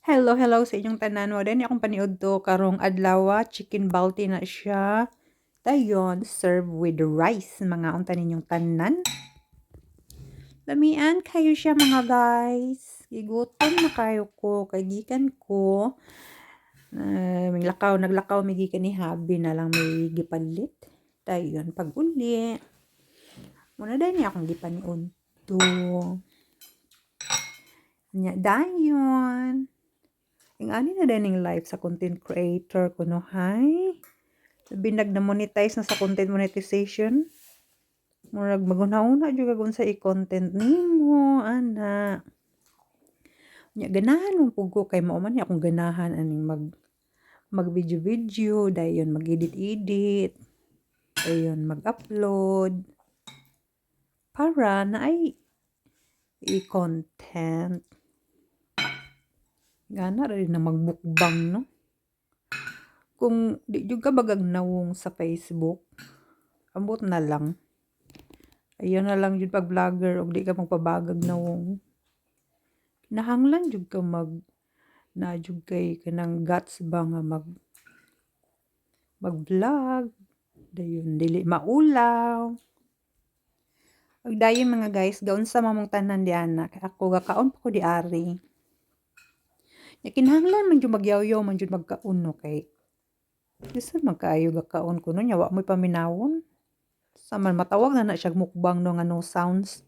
Hello, hello sa inyong tanan. Wa din akong paniud to karong adlaw, chicken balti na siya. Dayon, serve with rice mga unta ninyong tanan. Lamian kayo siya mga guys. Gigutom na kayo ko kay gikan ko. Naglakaw gikan ni habi na lang may gipalit. Dayon pag uli. Muna din akong gipaniud to. Nya dayon. Ang ani na din life sa content creator ko no, hay. Binag na monetize na sa content monetization. Murag magunahuna jud kag unsa i-content nimo, ana. Nya ganahan mo pug kay mao man ni akong ganahan aning mag video-video, dayon mag-edit-edit, dayon mag-upload para na ay i-content. Gana rin na magbukbang, no? Kung di jud ka bagag nawong sa Facebook, ambot na lang. Ayun na lang jud pag vlogger og di ka magpabagag nawong. Kinahanglan jud ka na jud kay kanang guts ba nga mag-vlog. Dayon dili maulaw. Ug dayon mga guys, gaun sa mamong tanan di ana. Ako gakaon pa ko di ari. Ya kinahanglan man jud magyaw-yaw man jud magkaon no kay bisan magkaayo gakaon kuno nya wa mo'y paminawon. Sa man matawag na siya mukbang no nga no sounds.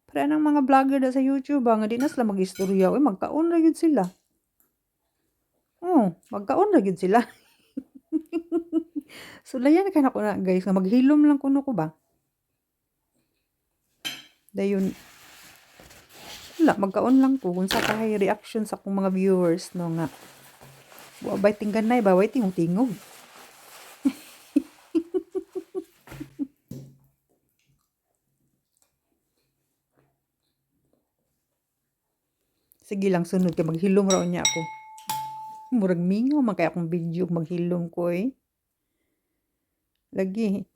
Pero anang mga vlogger da sa YouTube nga di na sila mag-istorya, uy magkaon ra gyud sila. Magkaon ra gyud sila. Sulayan ka na ko na guys nga maghilom lang kuno ko ba. Dayon wala magkaon lang ko kung sa kay reaction sa akong mga viewers no nga. Wa bay tingganay ba way tingog-tingog. Sige lang sunod kay maghilom raw niya ako. Murag mingaw man kay akong video maghilom ko eh. Lagi.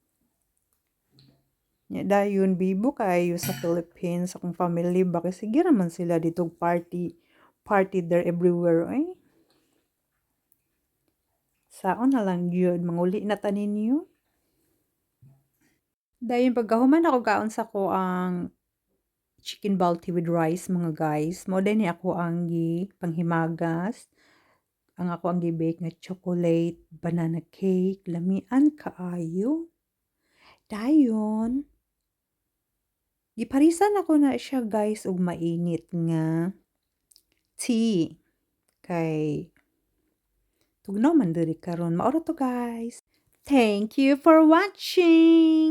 Nya dayon bibo kayo sa Philippines akong family ba kasi sige raman sila dito party there everywhere eh. Saon na lang gyud manguli na ta ninyo. Dayon pagkahuman ako kaon sa ko ang chicken balti with rice mga guys. Mao ni ako ang panghimagas. Ang ako ang gi-bake nga chocolate, banana cake, lamian kaayo. Dayon giparisan ako na siya guys og mainit nga tea. Kay tugnaw man diri karon. Mao ra to guys. Thank you for watching.